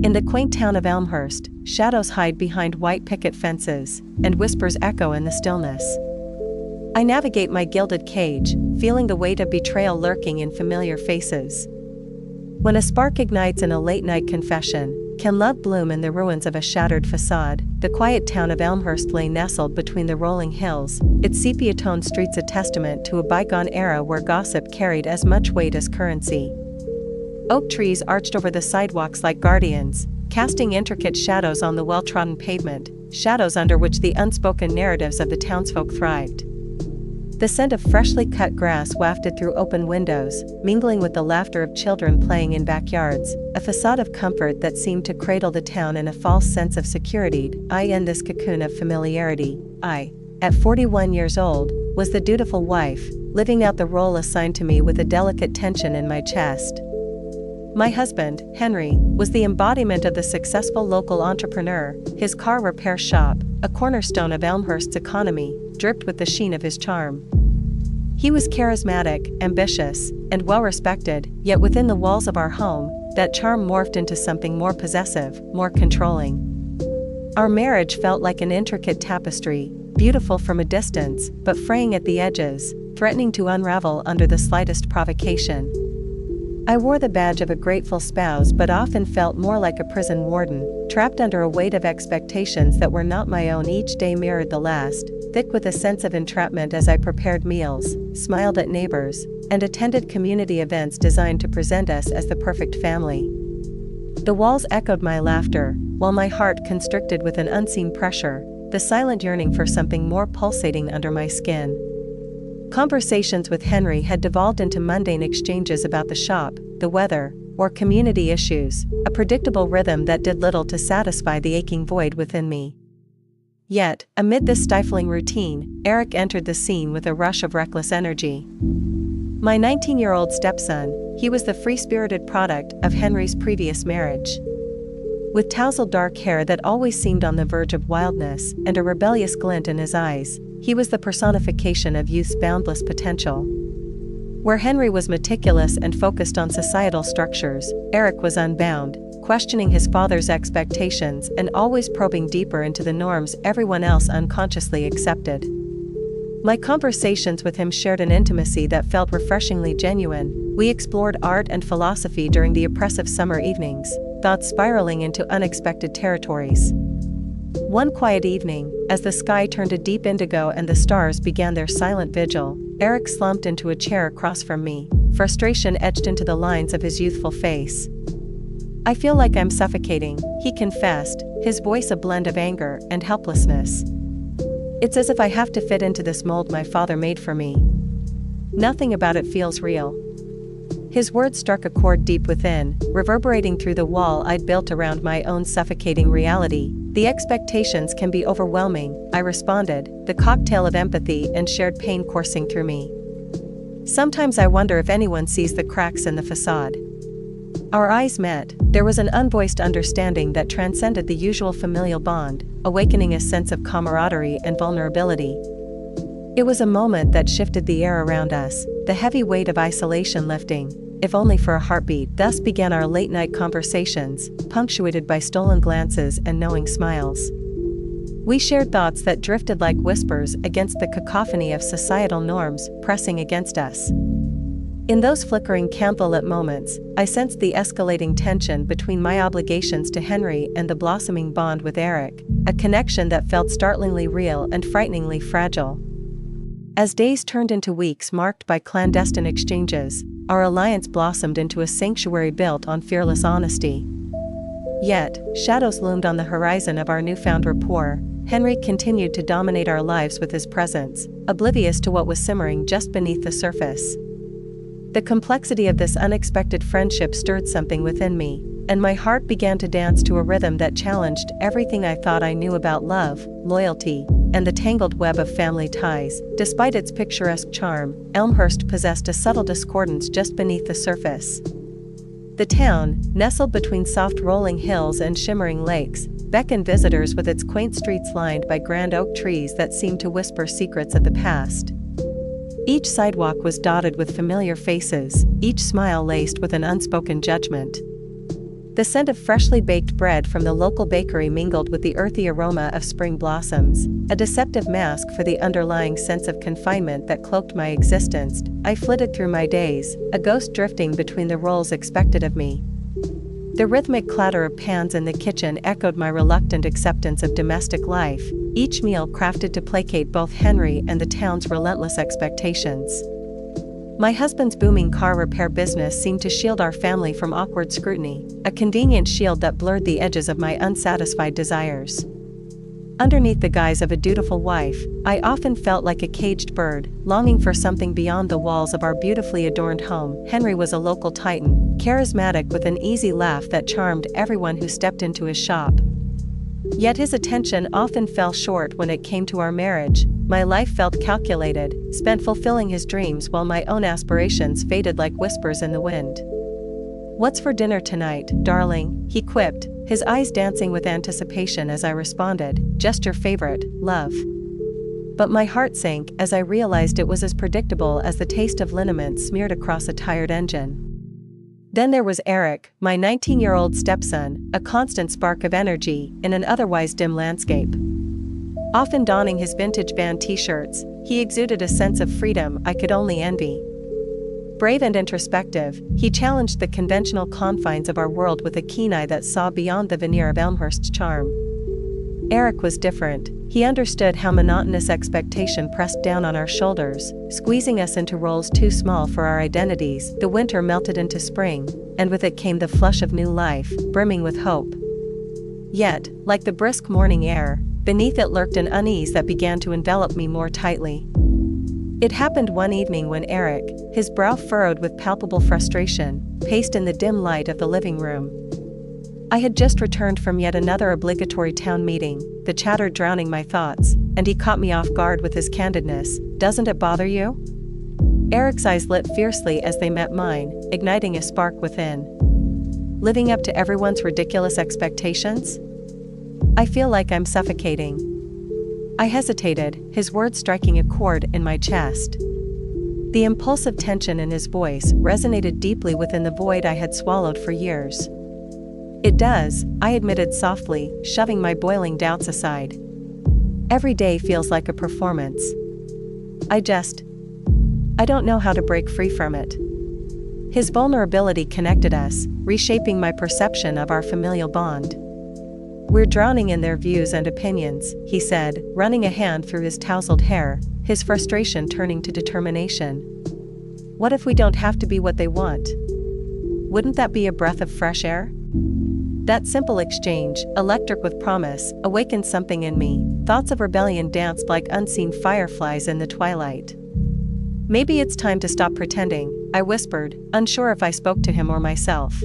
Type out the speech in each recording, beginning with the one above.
In the quaint town of Elmhurst, shadows hide behind white picket fences, and whispers echo in the stillness. I navigate my gilded cage, feeling the weight of betrayal lurking in familiar faces. When a spark ignites in a late-night confession, can love bloom in the ruins of a shattered facade? The quiet town of Elmhurst lay nestled between the rolling hills, its sepia-toned streets a testament to a bygone era where gossip carried as much weight as currency. Oak trees arched over the sidewalks like guardians, casting intricate shadows on the well-trodden pavement, shadows under which the unspoken narratives of the townsfolk thrived. The scent of freshly cut grass wafted through open windows, mingling with the laughter of children playing in backyards, a facade of comfort that seemed to cradle the town in a false sense of security. In this cocoon of familiarity, I, at 41 years old, was the dutiful wife, living out the role assigned to me with a delicate tension in my chest. My husband, Henry, was the embodiment of the successful local entrepreneur, his car repair shop, a cornerstone of Elmhurst's economy, dripped with the sheen of his charm. He was charismatic, ambitious, and well-respected, yet within the walls of our home, that charm morphed into something more possessive, more controlling. Our marriage felt like an intricate tapestry, beautiful from a distance, but fraying at the edges, threatening to unravel under the slightest provocation. I wore the badge of a grateful spouse but often felt more like a prison warden, trapped under a weight of expectations that were not my own. Each day mirrored the last, thick with a sense of entrapment as I prepared meals, smiled at neighbors, and attended community events designed to present us as the perfect family. The walls echoed my laughter, while my heart constricted with an unseen pressure, the silent yearning for something more pulsating under my skin. Conversations with Henry had devolved into mundane exchanges about the shop, the weather, or community issues, a predictable rhythm that did little to satisfy the aching void within me. Yet, amid this stifling routine, Eric entered the scene with a rush of reckless energy. My 19-year-old stepson, he was the free-spirited product of Henry's previous marriage. With tousled dark hair that always seemed on the verge of wildness and a rebellious glint in his eyes, he was the personification of youth's boundless potential. Where Henry was meticulous and focused on societal structures, Eric was unbound, questioning his father's expectations and always probing deeper into the norms everyone else unconsciously accepted. My conversations with him shared an intimacy that felt refreshingly genuine. We explored art and philosophy during the oppressive summer evenings, thoughts spiraling into unexpected territories. One quiet evening, as the sky turned a deep indigo and the stars began their silent vigil, Eric slumped into a chair across from me, frustration etched into the lines of his youthful face. "I feel like I'm suffocating," he confessed, his voice a blend of anger and helplessness. "It's as if I have to fit into this mold my father made for me. Nothing about it feels real." His words struck a chord deep within, reverberating through the wall I'd built around my own suffocating reality. "The expectations can be overwhelming," I responded, the cocktail of empathy and shared pain coursing through me. "Sometimes I wonder if anyone sees the cracks in the facade." Our eyes met. There was an unvoiced understanding that transcended the usual familial bond, awakening a sense of camaraderie and vulnerability. It was a moment that shifted the air around us, the heavy weight of isolation lifting, if only for a heartbeat. Thus began our late-night conversations, punctuated by stolen glances and knowing smiles. We shared thoughts that drifted like whispers against the cacophony of societal norms pressing against us. In those flickering candlelit moments, I sensed the escalating tension between my obligations to Henry and the blossoming bond with Eric, a connection that felt startlingly real and frighteningly fragile. As days turned into weeks marked by clandestine exchanges, our alliance blossomed into a sanctuary built on fearless honesty. Yet, shadows loomed on the horizon of our newfound rapport. Henry continued to dominate our lives with his presence, oblivious to what was simmering just beneath the surface. The complexity of this unexpected friendship stirred something within me, and my heart began to dance to a rhythm that challenged everything I thought I knew about love, loyalty, and the tangled web of family ties. Despite its picturesque charm, Elmhurst possessed a subtle discordance just beneath the surface. The town, nestled between soft rolling hills and shimmering lakes, beckoned visitors with its quaint streets lined by grand oak trees that seemed to whisper secrets of the past. Each sidewalk was dotted with familiar faces, each smile laced with an unspoken judgment. The scent of freshly baked bread from the local bakery mingled with the earthy aroma of spring blossoms, a deceptive mask for the underlying sense of confinement that cloaked my existence. I flitted through my days, a ghost drifting between the roles expected of me. The rhythmic clatter of pans in the kitchen echoed my reluctant acceptance of domestic life, each meal crafted to placate both Henry and the town's relentless expectations. My husband's booming car repair business seemed to shield our family from awkward scrutiny, a convenient shield that blurred the edges of my unsatisfied desires. Underneath the guise of a dutiful wife, I often felt like a caged bird, longing for something beyond the walls of our beautifully adorned home. Henry was a local titan, charismatic with an easy laugh that charmed everyone who stepped into his shop. Yet his attention often fell short when it came to our marriage. My life felt calculated, spent fulfilling his dreams while my own aspirations faded like whispers in the wind. "What's for dinner tonight, darling?" he quipped, his eyes dancing with anticipation as I responded, "Just your favorite, love." But my heart sank as I realized it was as predictable as the taste of liniment smeared across a tired engine. Then there was Eric, my 19-year-old stepson, a constant spark of energy in an otherwise dim landscape. Often donning his vintage band t-shirts, he exuded a sense of freedom I could only envy. Brave and introspective, he challenged the conventional confines of our world with a keen eye that saw beyond the veneer of Elmhurst's charm. Eric was different. He understood how monotonous expectation pressed down on our shoulders, squeezing us into roles too small for our identities. The winter melted into spring, and with it came the flush of new life, brimming with hope. Yet, like the brisk morning air, beneath it lurked an unease that began to envelop me more tightly. It happened one evening when Eric, his brow furrowed with palpable frustration, paced in the dim light of the living room. I had just returned from yet another obligatory town meeting, the chatter drowning my thoughts, and he caught me off guard with his candidness. "Doesn't it bother you?" Eric's eyes lit fiercely as they met mine, igniting a spark within. "Living up to everyone's ridiculous expectations? I feel like I'm suffocating." I hesitated, his words striking a chord in my chest. The impulsive tension in his voice resonated deeply within the void I had swallowed for years. "It does," I admitted softly, shoving my boiling doubts aside. "Every day feels like a performance. I don't know how to break free from it." His vulnerability connected us, reshaping my perception of our familial bond. "We're drowning in their views and opinions," he said, running a hand through his tousled hair, his frustration turning to determination. "What if we don't have to be what they want? Wouldn't that be a breath of fresh air?" That simple exchange, electric with promise, awakened something in me. Thoughts of rebellion danced like unseen fireflies in the twilight. "Maybe it's time to stop pretending," I whispered, unsure if I spoke to him or myself.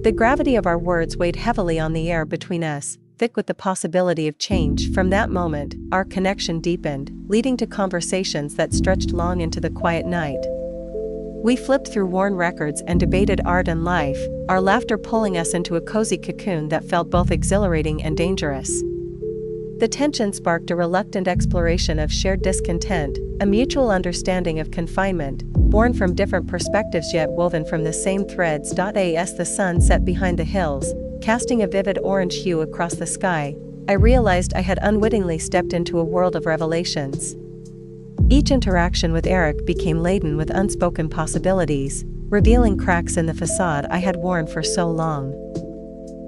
The gravity of our words weighed heavily on the air between us, thick with the possibility of change. From that moment, our connection deepened, leading to conversations that stretched long into the quiet night. We flipped through worn records and debated art and life, our laughter pulling us into a cozy cocoon that felt both exhilarating and dangerous. The tension sparked a reluctant exploration of shared discontent, a mutual understanding of confinement, born from different perspectives yet woven from the same threads. As the sun set behind the hills, casting a vivid orange hue across the sky, I realized I had unwittingly stepped into a world of revelations. Each interaction with Eric became laden with unspoken possibilities, revealing cracks in the facade I had worn for so long.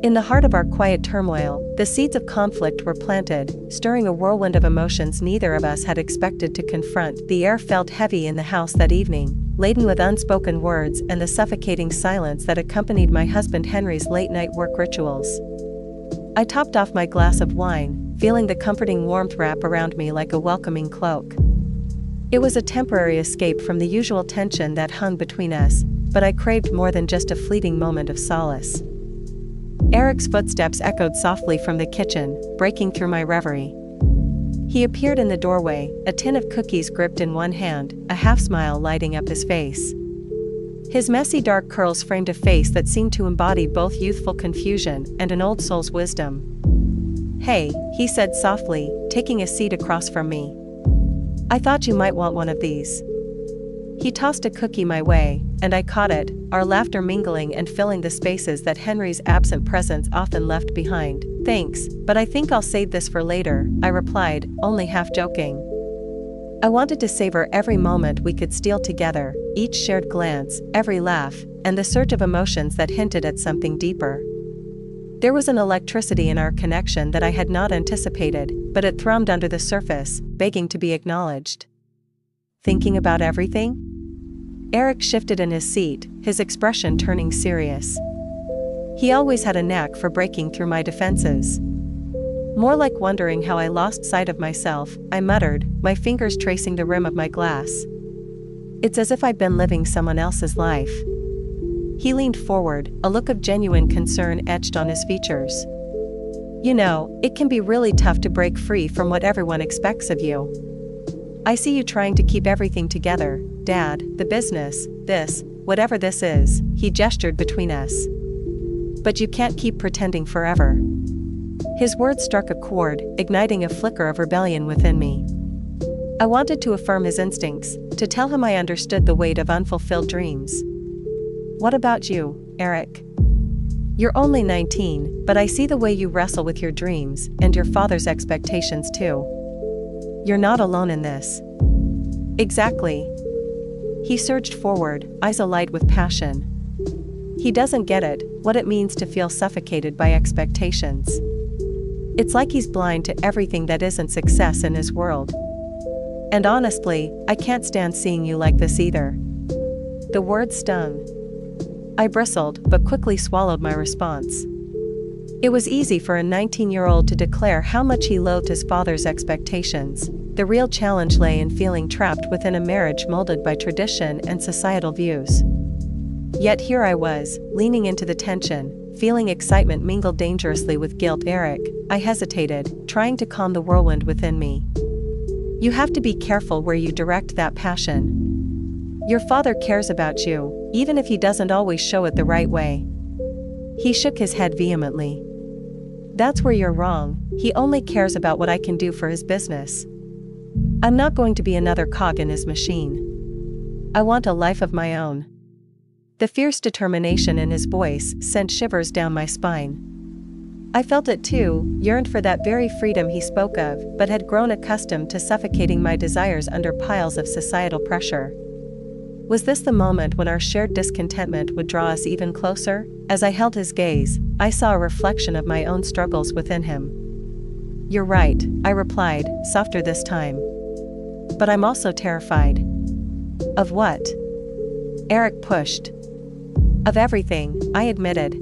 In the heart of our quiet turmoil, the seeds of conflict were planted, stirring a whirlwind of emotions neither of us had expected to confront. The air felt heavy in the house that evening, laden with unspoken words and the suffocating silence that accompanied my husband Henry's late-night work rituals. I topped off my glass of wine, feeling the comforting warmth wrap around me like a welcoming cloak. It was a temporary escape from the usual tension that hung between us, but I craved more than just a fleeting moment of solace. Eric's footsteps echoed softly from the kitchen, breaking through my reverie. He appeared in the doorway, a tin of cookies gripped in one hand, a half-smile lighting up his face. His messy dark curls framed a face that seemed to embody both youthful confusion and an old soul's wisdom. "Hey," he said softly, taking a seat across from me. "I thought you might want one of these." He tossed a cookie my way, and I caught it, our laughter mingling and filling the spaces that Henry's absent presence often left behind. "Thanks, but I think I'll save this for later," I replied, only half joking. I wanted to savor every moment we could steal together, each shared glance, every laugh, and the surge of emotions that hinted at something deeper. There was an electricity in our connection that I had not anticipated, but it thrummed under the surface, begging to be acknowledged. "Thinking about everything?" Eric shifted in his seat, his expression turning serious. He always had a knack for breaking through my defenses. More like wondering how I lost sight of myself, I muttered, my fingers tracing the rim of my glass. "It's as if I'd been living someone else's life." He leaned forward, a look of genuine concern etched on his features. "You know, it can be really tough to break free from what everyone expects of you. I see you trying to keep everything together, Dad, the business, this, whatever this is," he gestured between us. "But you can't keep pretending forever." His words struck a chord, igniting a flicker of rebellion within me. I wanted to affirm his instincts, to tell him I understood the weight of unfulfilled dreams. "What about you, Eric? You're only 19, but I see the way you wrestle with your dreams, and your father's expectations too. You're not alone in this." "Exactly." He surged forward, eyes alight with passion. He doesn't get it, what it means to feel suffocated by expectations. It's like he's blind to everything that isn't success in his world. "And honestly, I can't stand seeing you like this either." The words stung. I bristled, but quickly swallowed my response. It was easy for a 19-year-old to declare how much he loathed his father's expectations. The real challenge lay in feeling trapped within a marriage molded by tradition and societal views. Yet here I was, leaning into the tension, feeling excitement mingled dangerously with guilt. "Eric," I hesitated, trying to calm the whirlwind within me. "You have to be careful where you direct that passion. Your father cares about you, even if he doesn't always show it the right way." He shook his head vehemently. "That's where you're wrong, he only cares about what I can do for his business. I'm not going to be another cog in his machine. I want a life of my own." The fierce determination in his voice sent shivers down my spine. I felt it too, yearned for that very freedom he spoke of, but had grown accustomed to suffocating my desires under piles of societal pressure. Was this the moment when our shared discontentment would draw us even closer? As I held his gaze, I saw a reflection of my own struggles within him. "You're right," I replied, softer this time. "But I'm also terrified." "Of what?" Eric pushed. "Of everything," I admitted.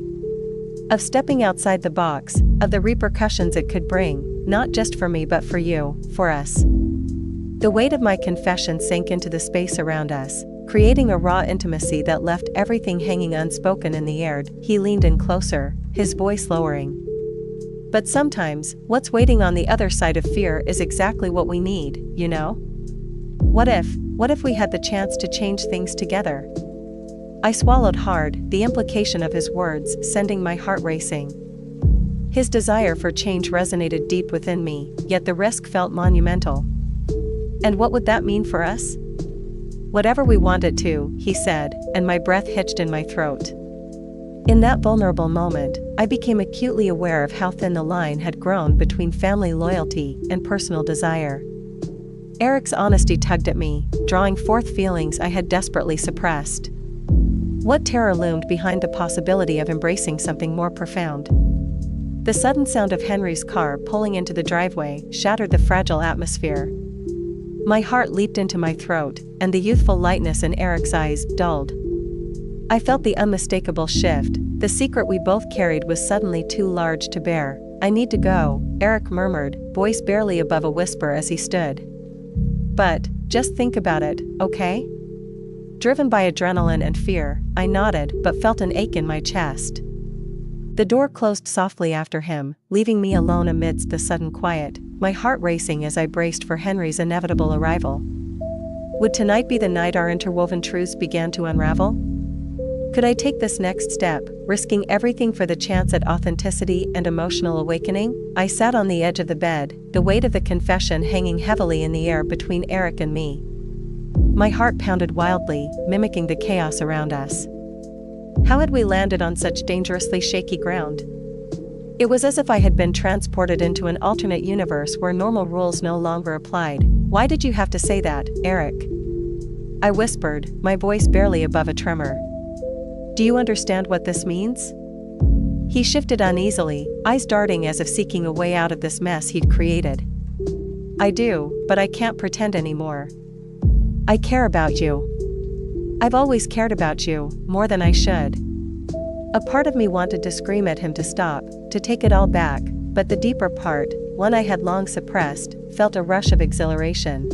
"Of stepping outside the box, of the repercussions it could bring, not just for me but for you, for us." The weight of my confession sank into the space around us, creating a raw intimacy that left everything hanging unspoken in the air. He leaned in closer, his voice lowering. "But sometimes, what's waiting on the other side of fear is exactly what we need, you know? What if we had the chance to change things together?" I swallowed hard, the implication of his words sending my heart racing. His desire for change resonated deep within me, yet the risk felt monumental. "And what would that mean for us?" "Whatever we want it to," he said, and my breath hitched in my throat. In that vulnerable moment, I became acutely aware of how thin the line had grown between family loyalty and personal desire. Eric's honesty tugged at me, drawing forth feelings I had desperately suppressed. What terror loomed behind the possibility of embracing something more profound? The sudden sound of Henry's car pulling into the driveway shattered the fragile atmosphere. My heart leaped into my throat, and the youthful lightness in Eric's eyes dulled. I felt the unmistakable shift. The secret we both carried was suddenly too large to bear. "I need to go," Eric murmured, voice barely above a whisper as he stood. "But, just think about it, okay?" Driven by adrenaline and fear, I nodded but felt an ache in my chest. The door closed softly after him, leaving me alone amidst the sudden quiet, my heart racing as I braced for Henry's inevitable arrival. Would tonight be the night our interwoven truths began to unravel? Could I take this next step, risking everything for the chance at authenticity and emotional awakening? I sat on the edge of the bed, the weight of the confession hanging heavily in the air between Eric and me. My heart pounded wildly, mimicking the chaos around us. How had we landed on such dangerously shaky ground? It was as if I had been transported into an alternate universe where normal rules no longer applied. "Why did you have to say that, Eric?" I whispered, my voice barely above a tremor. "Do you understand what this means?" He shifted uneasily, eyes darting as if seeking a way out of this mess he'd created. "I do, but I can't pretend anymore. I care about you. I've always cared about you, more than I should." A part of me wanted to scream at him to stop, to take it all back, but the deeper part, one I had long suppressed, felt a rush of exhilaration.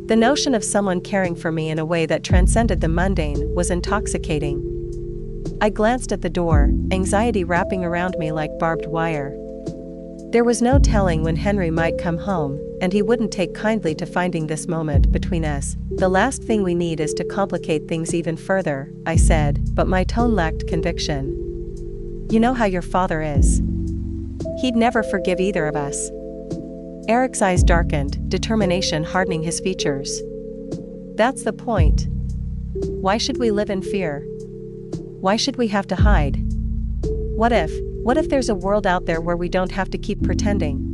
The notion of someone caring for me in a way that transcended the mundane was intoxicating. I glanced at the door, anxiety wrapping around me like barbed wire. There was no telling when Henry might come home, and he wouldn't take kindly to finding this moment between us. "The last thing we need is to complicate things even further," I said, but my tone lacked conviction. "You know how your father is. He'd never forgive either of us." Eric's eyes darkened, determination hardening his features. "That's the point. Why should we live in fear? Why should we have to hide? What if there's a world out there where we don't have to keep pretending?"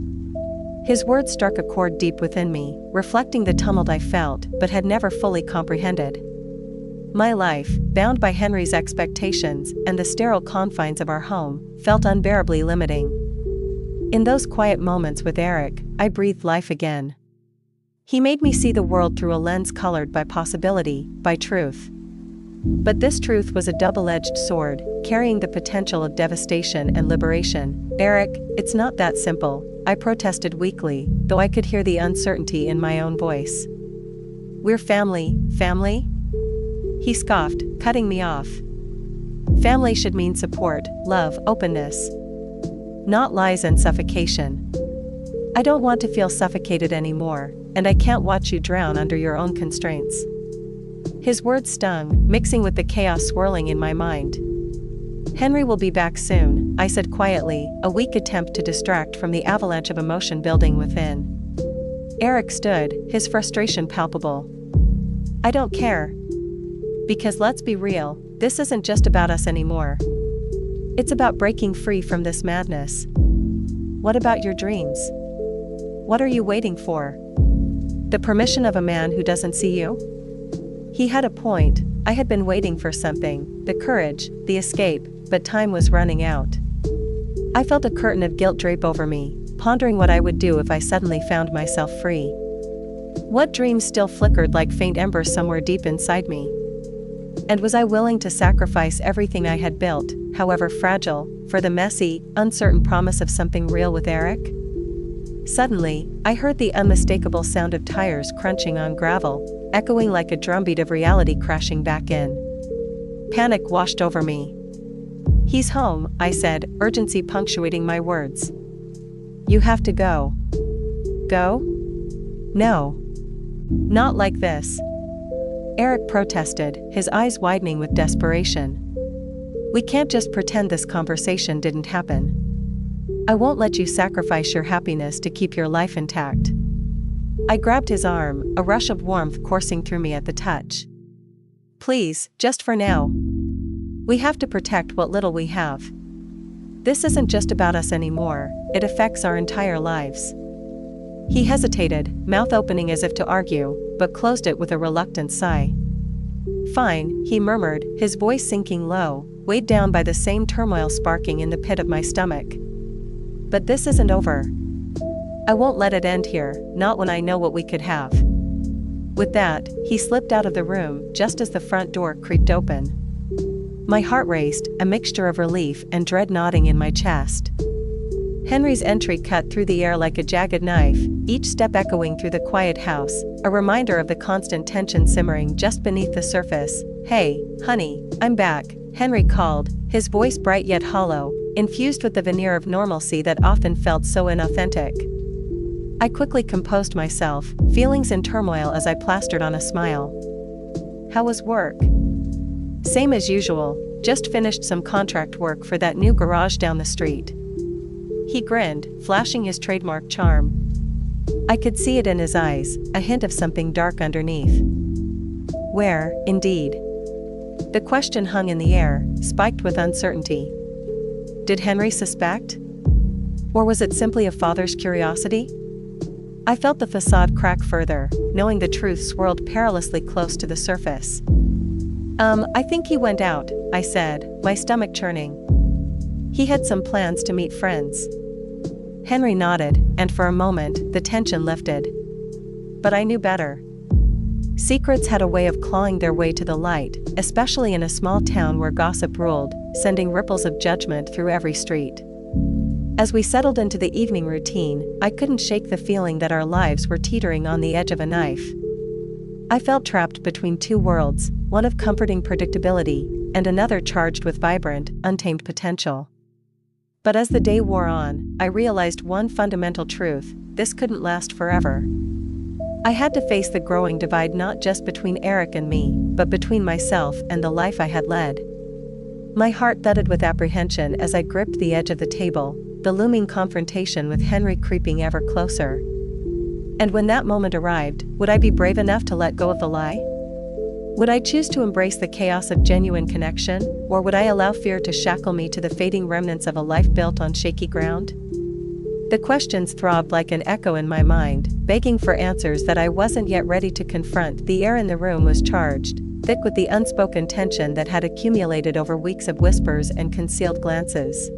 His words struck a chord deep within me, reflecting the tumult I felt but had never fully comprehended. My life, bound by Henry's expectations and the sterile confines of our home, felt unbearably limiting. In those quiet moments with Eric, I breathed life again. He made me see the world through a lens colored by possibility, by truth. But this truth was a double-edged sword, carrying the potential of devastation and liberation. "Eric, it's not that simple," I protested weakly, though I could hear the uncertainty in my own voice. "We're family." He scoffed, cutting me off. "Family should mean support, love, openness. Not lies and suffocation. I don't want to feel suffocated anymore, and I can't watch you drown under your own constraints." His words stung, mixing with the chaos swirling in my mind. "Henry will be back soon," I said quietly, a weak attempt to distract from the avalanche of emotion building within. Eric stood, his frustration palpable. "I don't care. Because let's be real, this isn't just about us anymore. It's about breaking free from this madness. What about your dreams? What are you waiting for? The permission of a man who doesn't see you?" He had a point. I had been waiting for something, the courage, the escape, but time was running out. I felt a curtain of guilt drape over me, pondering what I would do if I suddenly found myself free. What dreams still flickered like faint embers somewhere deep inside me? And was I willing to sacrifice everything I had built, however fragile, for the messy, uncertain promise of something real with Eric? Suddenly, I heard the unmistakable sound of tires crunching on gravel, echoing like a drumbeat of reality crashing back in. Panic washed over me. "He's home," I said, urgency punctuating my words. "You have to go." "Go? No. Not like this." Eric protested, his eyes widening with desperation. "We can't just pretend this conversation didn't happen. I won't let you sacrifice your happiness to keep your life intact." I grabbed his arm, a rush of warmth coursing through me at the touch. "Please, just for now. We have to protect what little we have. This isn't just about us anymore, it affects our entire lives." He hesitated, mouth opening as if to argue, but closed it with a reluctant sigh. "Fine," he murmured, his voice sinking low, weighed down by the same turmoil sparking in the pit of my stomach. "But this isn't over. I won't let it end here, not when I know what we could have." With that, he slipped out of the room just as the front door creaked open. My heart raced, a mixture of relief and dread knotting in my chest. Henry's entry cut through the air like a jagged knife, each step echoing through the quiet house, a reminder of the constant tension simmering just beneath the surface. "Hey, honey, I'm back," Henry called, his voice bright yet hollow, infused with the veneer of normalcy that often felt so inauthentic. I quickly composed myself, feelings in turmoil as I plastered on a smile. "How was work?" "Same as usual, just finished some contract work for that new garage down the street." He grinned, flashing his trademark charm. I could see it in his eyes, a hint of something dark underneath. Where, indeed? The question hung in the air, spiked with uncertainty. Did Henry suspect? Or was it simply a father's curiosity? I felt the facade crack further, knowing the truth swirled perilously close to the surface. I think he went out, I said, my stomach churning. He had some plans to meet friends. Henry nodded, and for a moment, the tension lifted. But I knew better. Secrets had a way of clawing their way to the light, especially in a small town where gossip ruled, sending ripples of judgment through every street. As we settled into the evening routine, I couldn't shake the feeling that our lives were teetering on the edge of a knife. I felt trapped between two worlds, one of comforting predictability, and another charged with vibrant, untamed potential. But as the day wore on, I realized one fundamental truth: this couldn't last forever. I had to face the growing divide not just between Eric and me, but between myself and the life I had led. My heart thudded with apprehension as I gripped the edge of the table, the looming confrontation with Henry creeping ever closer. And when that moment arrived, would I be brave enough to let go of the lie? Would I choose to embrace the chaos of genuine connection, or would I allow fear to shackle me to the fading remnants of a life built on shaky ground? The questions throbbed like an echo in my mind, begging for answers that I wasn't yet ready to confront. The air in the room was charged, thick with the unspoken tension that had accumulated over weeks of whispers and concealed glances.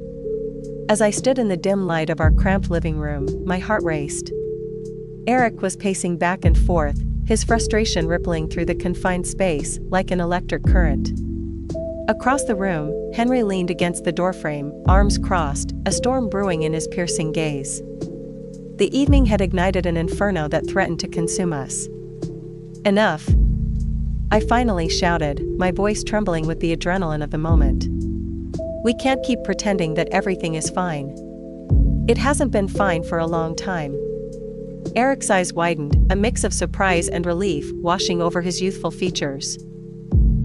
As I stood in the dim light of our cramped living room, my heart raced. Eric was pacing back and forth, his frustration rippling through the confined space like an electric current. Across the room, Henry leaned against the doorframe, arms crossed, a storm brewing in his piercing gaze. The evening had ignited an inferno that threatened to consume us. Enough! I finally shouted, my voice trembling with the adrenaline of the moment. We can't keep pretending that everything is fine. It hasn't been fine for a long time. Eric's eyes widened, a mix of surprise and relief washing over his youthful features.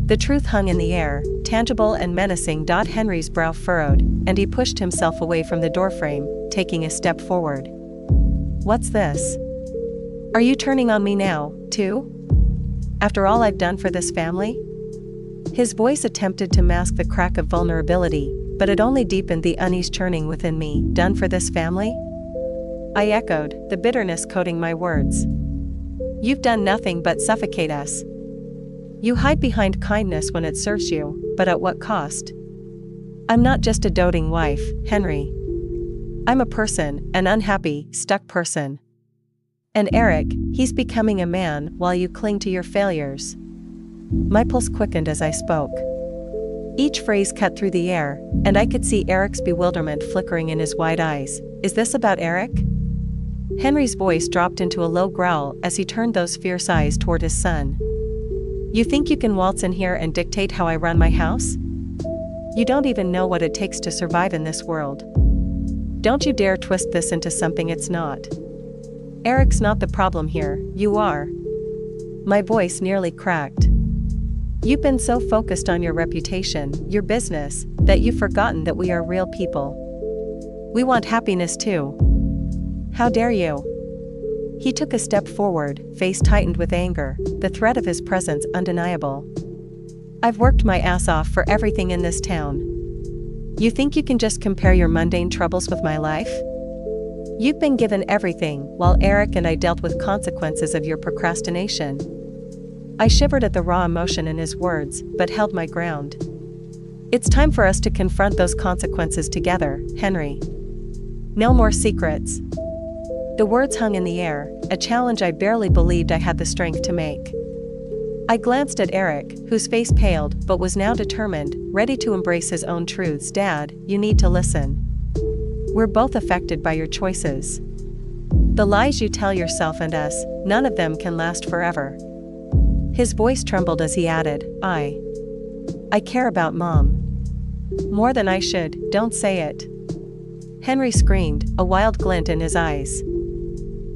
The truth hung in the air, tangible and menacing. Henry's brow furrowed, and he pushed himself away from the doorframe, taking a step forward. What's this? Are you turning on me now, too? After all I've done for this family? His voice attempted to mask the crack of vulnerability, but it only deepened the unease churning within me. Done for this family? I echoed, the bitterness coating my words. You've done nothing but suffocate us. You hide behind kindness when it serves you, but at what cost? I'm not just a doting wife, Henry. I'm a person, an unhappy, stuck person. And Eric, he's becoming a man while you cling to your failures. My pulse quickened as I spoke. Each phrase cut through the air, and I could see Eric's bewilderment flickering in his wide eyes. Is this about Eric? Henry's voice dropped into a low growl as he turned those fierce eyes toward his son. You think you can waltz in here and dictate how I run my house? You don't even know what it takes to survive in this world. Don't you dare twist this into something it's not. Eric's not the problem here, you are. My voice nearly cracked. You've been so focused on your reputation, your business, that you've forgotten that we are real people. We want happiness too. How dare you? He took a step forward, face tightened with anger, the threat of his presence undeniable. I've worked my ass off for everything in this town. You think you can just compare your mundane troubles with my life? You've been given everything, while Eric and I dealt with consequences of your procrastination. I shivered at the raw emotion in his words, but held my ground. It's time for us to confront those consequences together, Henry. No more secrets. The words hung in the air, a challenge I barely believed I had the strength to make. I glanced at Eric, whose face paled but was now determined, ready to embrace his own truths. Dad, you need to listen. We're both affected by your choices. The lies you tell yourself and us, none of them can last forever. His voice trembled as he added, I care about Mom. More than I should, don't say it. Henry screamed, a wild glint in his eyes.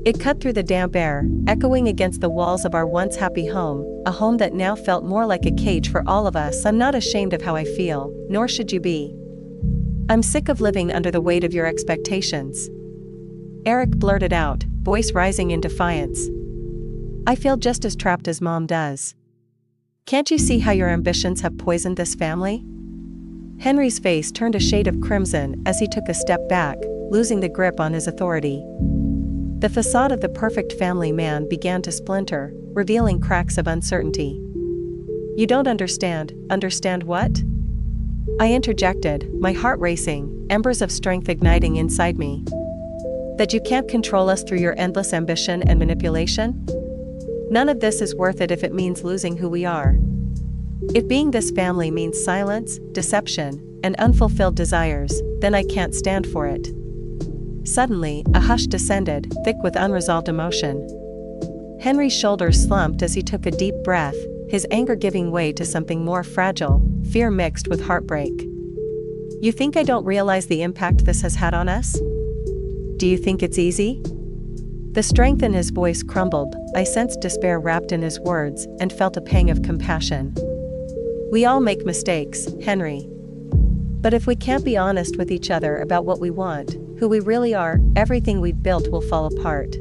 It cut through the damp air, echoing against the walls of our once happy home, a home that now felt more like a cage for all of us. I'm not ashamed of how I feel, nor should you be. I'm sick of living under the weight of your expectations. Eric blurted out, voice rising in defiance. I feel just as trapped as Mom does. Can't you see how your ambitions have poisoned this family? Henry's face turned a shade of crimson as he took a step back, losing the grip on his authority. The facade of the perfect family man began to splinter, revealing cracks of uncertainty. You don't understand. Understand what? I interjected, my heart racing, embers of strength igniting inside me. That you can't control us through your endless ambition and manipulation? None of this is worth it if it means losing who we are. If being this family means silence, deception, and unfulfilled desires, then I can't stand for it. Suddenly, a hush descended, thick with unresolved emotion. Henry's shoulders slumped as he took a deep breath, his anger giving way to something more fragile, fear mixed with heartbreak. You think I don't realize the impact this has had on us? Do you think it's easy? The strength in his voice crumbled. I sensed despair wrapped in his words and felt a pang of compassion. We all make mistakes, Henry. But if we can't be honest with each other about what we want, who we really are, everything we've built will fall apart.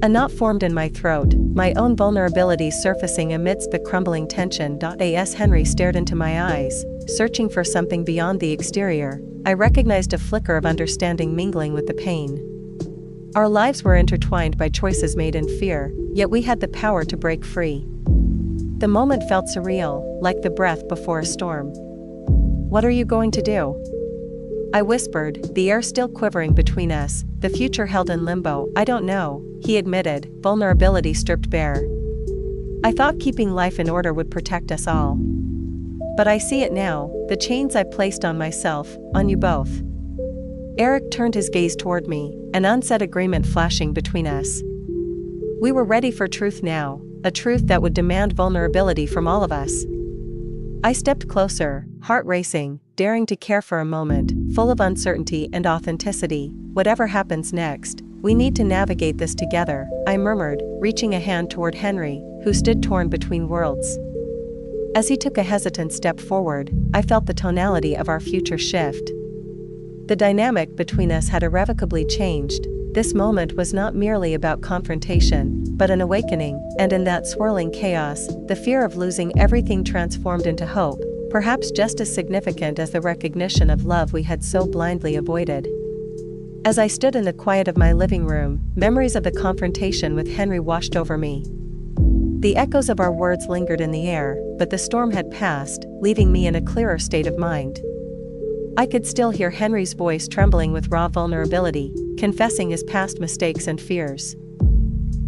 A knot formed in my throat, my own vulnerability surfacing amidst the crumbling tension. As Henry stared into my eyes, searching for something beyond the exterior, I recognized a flicker of understanding mingling with the pain. Our lives were intertwined by choices made in fear, yet we had the power to break free. The moment felt surreal, like the breath before a storm. What are you going to do? I whispered, the air still quivering between us, the future held in limbo. I don't know, he admitted, vulnerability stripped bare. I thought keeping life in order would protect us all. But I see it now, the chains I placed on myself, on you both. Eric turned his gaze toward me, an unsaid agreement flashing between us. We were ready for truth now, a truth that would demand vulnerability from all of us. I stepped closer, heart racing, daring to care for a moment, full of uncertainty and authenticity. Whatever happens next, we need to navigate this together, I murmured, reaching a hand toward Henry, who stood torn between worlds. As he took a hesitant step forward, I felt the tonality of our future shift. The dynamic between us had irrevocably changed. This moment was not merely about confrontation, but an awakening, and in that swirling chaos, the fear of losing everything transformed into hope, perhaps just as significant as the recognition of love we had so blindly avoided. As I stood in the quiet of my living room, memories of the confrontation with Henry washed over me. The echoes of our words lingered in the air, but the storm had passed, leaving me in a clearer state of mind. I could still hear Henry's voice trembling with raw vulnerability, confessing his past mistakes and fears.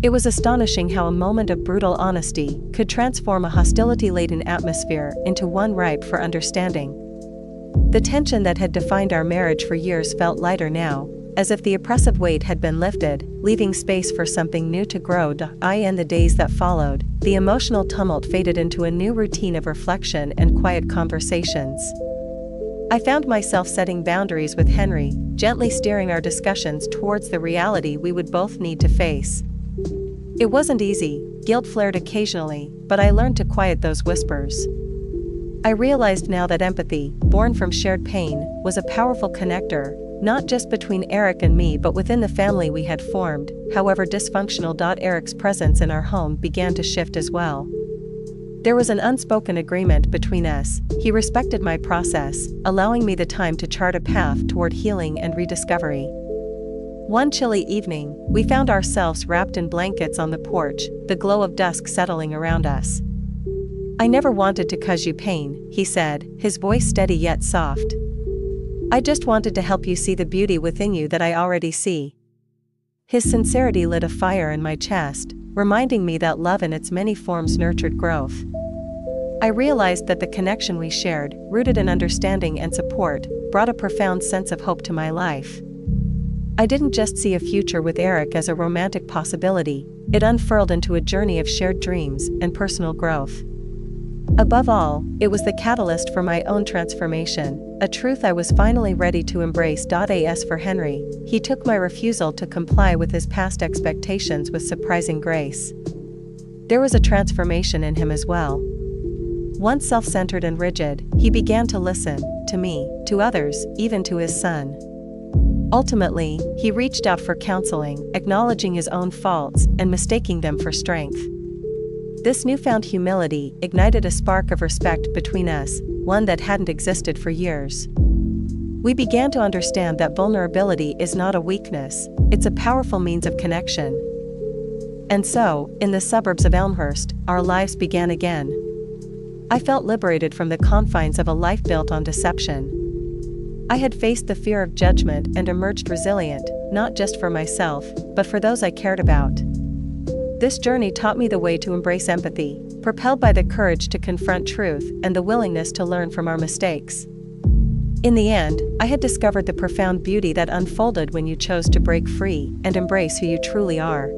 It was astonishing how a moment of brutal honesty could transform a hostility-laden atmosphere into one ripe for understanding. The tension that had defined our marriage for years felt lighter now, as if the oppressive weight had been lifted, leaving space for something new to grow. In the days that followed, the emotional tumult faded into a new routine of reflection and quiet conversations. I found myself setting boundaries with Henry, gently steering our discussions towards the reality we would both need to face. It wasn't easy, guilt flared occasionally, but I learned to quiet those whispers. I realized now that empathy, born from shared pain, was a powerful connector, not just between Eric and me but within the family we had formed. However dysfunctional. Eric's presence in our home began to shift as well. There was an unspoken agreement between us. He respected my process, allowing me the time to chart a path toward healing and rediscovery. One chilly evening, we found ourselves wrapped in blankets on the porch, the glow of dusk settling around us. I never wanted to cause you pain, he said, his voice steady yet soft. I just wanted to help you see the beauty within you that I already see. His sincerity lit a fire in my chest, reminding me that love in its many forms nurtured growth. I realized that the connection we shared, rooted in understanding and support, brought a profound sense of hope to my life. I didn't just see a future with Eric as a romantic possibility, it unfurled into a journey of shared dreams and personal growth. Above all, it was the catalyst for my own transformation, a truth I was finally ready to embrace. As for Henry, he took my refusal to comply with his past expectations with surprising grace. There was a transformation in him as well. Once self-centered and rigid, he began to listen, to me, to others, even to his son. Ultimately, he reached out for counseling, acknowledging his own faults and mistaking them for strength. This newfound humility ignited a spark of respect between us, one that hadn't existed for years. We began to understand that vulnerability is not a weakness, it's a powerful means of connection. And so, in the suburbs of Elmhurst, our lives began again. I felt liberated from the confines of a life built on deception. I had faced the fear of judgment and emerged resilient, not just for myself, but for those I cared about. This journey taught me the way to embrace empathy, propelled by the courage to confront truth and the willingness to learn from our mistakes. In the end, I had discovered the profound beauty that unfolded when you chose to break free and embrace who you truly are.